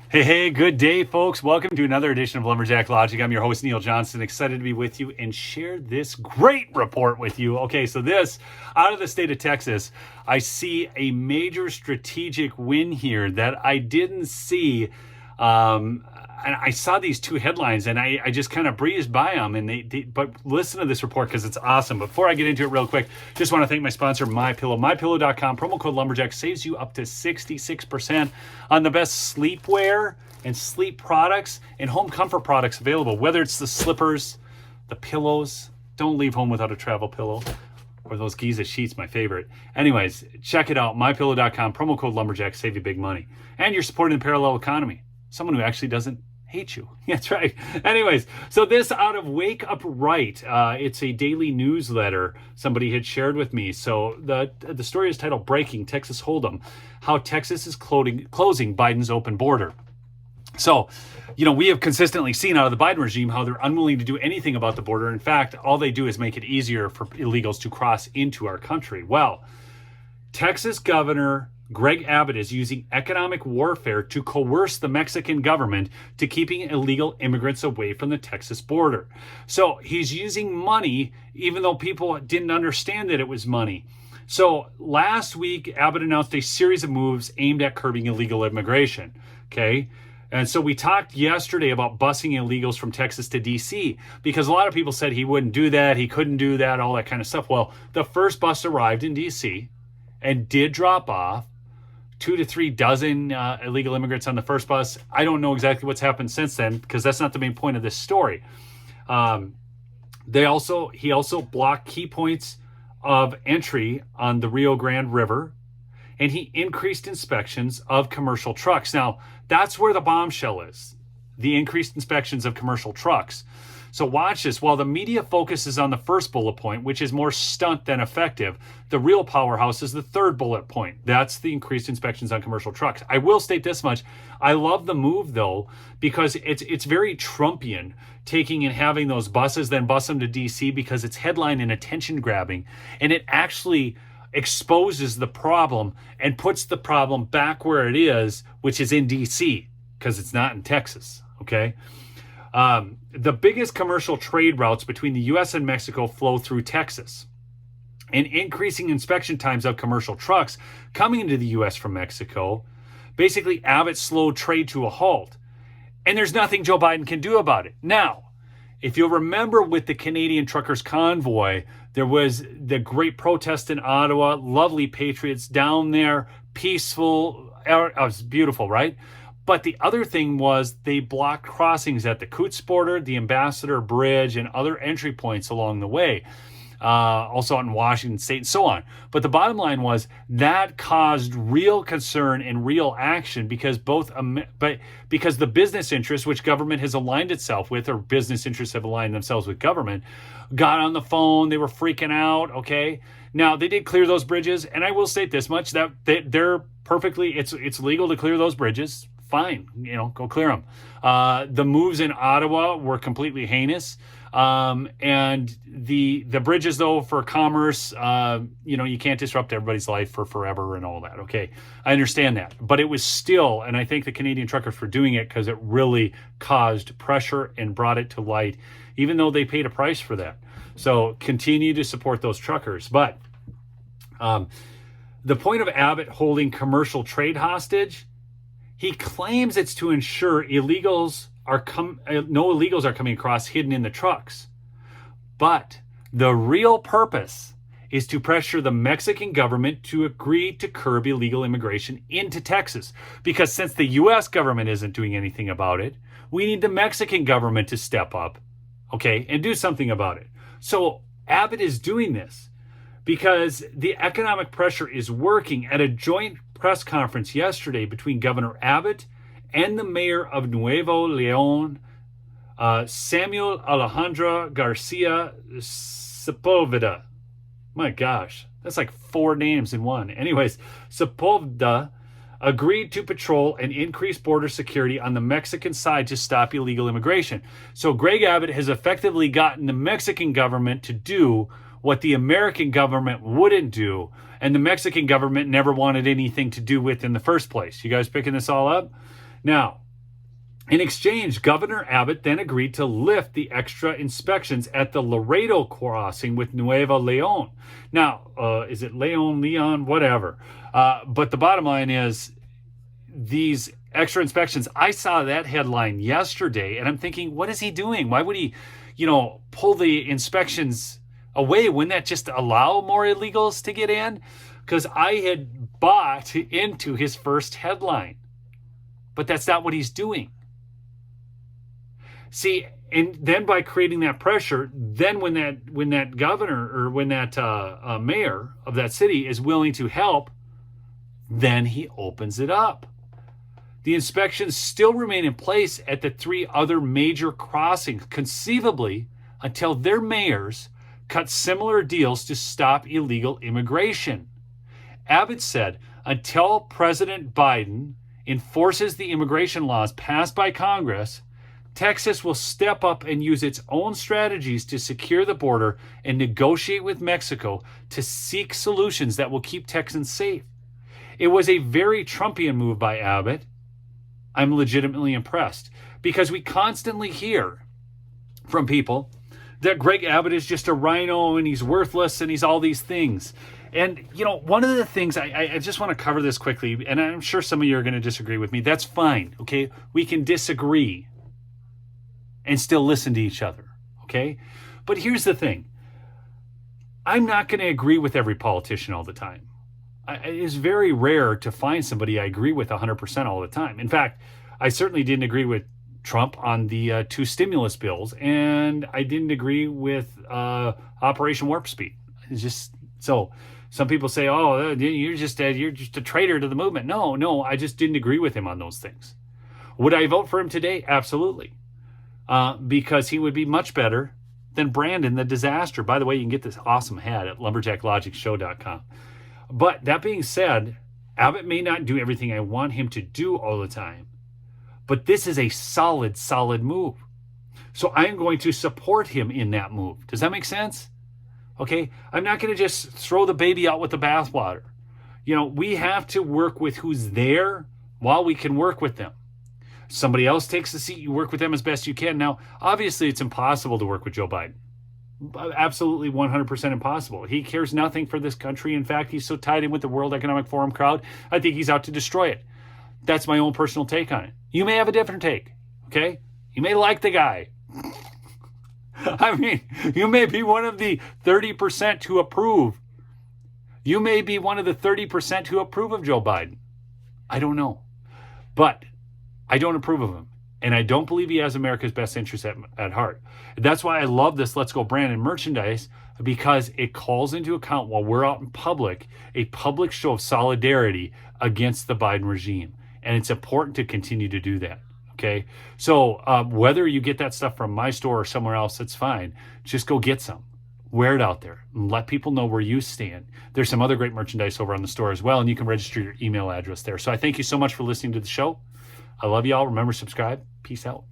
Hey, good day, folks. Welcome to another edition of Lumberjack Logic. I'm your host, Neil Johnson. Excited to be with you and share this great report with you. Okay, so this, out of the state of Texas, I see a major strategic win here that I didn't see. And I saw these two headlines and I just kind of breezed by them. But listen to this report because it's awesome. Before I get into it real quick, just want to thank my sponsor, MyPillow. MyPillow.com, promo code Lumberjack saves you up to 66% on the best sleepwear and sleep products and home comfort products available. Whether it's the slippers, the pillows, don't leave home without a travel pillow. Or those Giza sheets, my favorite. Anyways, check it out, mypillow.com, promo code Lumberjack, save you big money. And you're supporting the parallel economy. Someone who actually doesn't hate you. That's right. Anyways, so this out of Wake Up Right, it's a daily newsletter somebody had shared with me. So the story is titled Breaking Texas Hold'em, How Texas is Closing Biden's Open Border. So, we have consistently seen out of the Biden regime how they're unwilling to do anything about the border. In fact, all they do is make it easier for illegals to cross into our country. Well, Texas Governor Greg Abbott is using economic warfare to coerce the Mexican government to keeping illegal immigrants away from the Texas border. So he's using money, even though people didn't understand that it was money. So last week, Abbott announced a series of moves aimed at curbing illegal immigration. Okay. And so we talked yesterday about busing illegals from Texas to D.C. because a lot of people said he wouldn't do that, he couldn't do that, all that kind of stuff. Well, the first bus arrived in D.C. and did drop off 2 to 3 dozen illegal immigrants on the first bus. I don't know exactly what's happened since then because that's not the main point of this story. He also blocked key points of entry on the Rio Grande River, and he increased inspections of commercial trucks. Now, that's where the bombshell is, the increased inspections of commercial trucks. So watch this. While the media focuses on the first bullet point, which is more stunt than effective, the real powerhouse is the third bullet point. That's the increased inspections on commercial trucks. I will state this much. I love the move, though, because it's very Trumpian, taking and having those buses, then bus them to D.C. because it's headline and attention grabbing. And it actually exposes the problem and puts the problem back where it is, which is in D.C., because it's not in Texas, okay? The biggest commercial trade routes between the U.S. and Mexico flow through Texas. And increasing inspection times of commercial trucks coming into the U.S. from Mexico, basically Abbott slowed trade to a halt. And there's nothing Joe Biden can do about it. Now, if you'll remember with the Canadian Truckers Convoy, there was the great protest in Ottawa, lovely patriots down there, peaceful. It was beautiful, right? But the other thing was they blocked crossings at the Coutts border, the Ambassador Bridge, and other entry points along the way. Also out in Washington State and so on. But the bottom line was that caused real concern and real action because because the business interests, which government has aligned itself with, or business interests have aligned themselves with government, got on the phone. They were freaking out. Okay. Now they did clear those bridges. And I will state this much, that they're perfectly, it's legal to clear those bridges. Fine, go clear them. The moves in Ottawa were completely heinous. And the bridges, though, for commerce, you can't disrupt everybody's life for forever and all that. Okay, I understand that. But it was still, and I thank the Canadian truckers for doing it because it really caused pressure and brought it to light, even though they paid a price for that. So continue to support those truckers. But the point of Abbott holding commercial trade hostage, he claims it's to ensure no illegals are coming across hidden in the trucks. But the real purpose is to pressure the Mexican government to agree to curb illegal immigration into Texas. Because since the U.S. government isn't doing anything about it, we need the Mexican government to step up, okay, and do something about it. So Abbott is doing this because the economic pressure is working. At a joint press conference yesterday between Governor Abbott and the mayor of Nuevo León, Samuel Alejandro Garcia Sepulveda. My gosh, that's like 4 names in one. Anyways, Sepulveda agreed to patrol and increase border security on the Mexican side to stop illegal immigration. So Greg Abbott has effectively gotten the Mexican government to do what the American government wouldn't do, and the Mexican government never wanted anything to do with in the first place. You guys picking this all up? Now, In exchange, Governor Abbott then agreed to lift the extra inspections at the Laredo crossing with Nuevo Leon. Now, is it Leon, whatever. But the bottom line is these extra inspections, I saw that headline yesterday and I'm thinking, what is he doing? Why would he, pull the inspections away? Wouldn't that just allow more illegals to get in? Because I had bought into his first headline, but that's not what he's doing. See, and then by creating that pressure, then when that governor or when that mayor of that city is willing to help, then he opens it up. The inspections still remain in place at the 3 other major crossings, conceivably until their mayors cut similar deals to stop illegal immigration. Abbott said, until President Biden enforces the immigration laws passed by Congress, Texas will step up and use its own strategies to secure the border and negotiate with Mexico to seek solutions that will keep Texans safe. It was a very Trumpian move by Abbott. I'm legitimately impressed because we constantly hear from people that Greg Abbott is just a rhino and he's worthless and he's all these things. And, one of the things, I just want to cover this quickly, and I'm sure some of you are going to disagree with me. That's fine, okay? We can disagree and still listen to each other, okay? But here's the thing. I'm not going to agree with every politician all the time. It is very rare to find somebody I agree with 100% all the time. In fact, I certainly didn't agree with Trump on the 2 stimulus bills, and I didn't agree with Operation Warp Speed. It's just so. Some people say, "Oh, you're just a traitor to the movement." No, I just didn't agree with him on those things. Would I vote for him today? Absolutely, because he would be much better than Brandon the Disaster. By the way, you can get this awesome hat at lumberjacklogicshow.com. But that being said, Abbott may not do everything I want him to do all the time, but this is a solid move. So I am going to support him in that move. Does that make sense? Okay, I'm not going to just throw the baby out with the bathwater. We have to work with who's there while we can work with them. Somebody else takes the seat, you work with them as best you can. Now, obviously, it's impossible to work with Joe Biden. Absolutely 100% impossible. He cares nothing for this country. In fact, he's so tied in with the World Economic Forum crowd, I think he's out to destroy it. That's my own personal take on it. You may have a different take, okay? You may like the guy. I mean, you may be one of the 30% who approve. You may be one of the 30% who approve of Joe Biden. I don't know. But I don't approve of him. And I don't believe he has America's best interests at heart. That's why I love this Let's Go Brandon merchandise, because it calls into account, while we're out in public, a public show of solidarity against the Biden regime. And it's important to continue to do that. Okay, so whether you get that stuff from my store or somewhere else, that's fine. Just go get some. Wear it out there and let people know where you stand. There's some other great merchandise over on the store as well, and you can register your email address there. So I thank you so much for listening to the show. I love you all. Remember, subscribe. Peace out.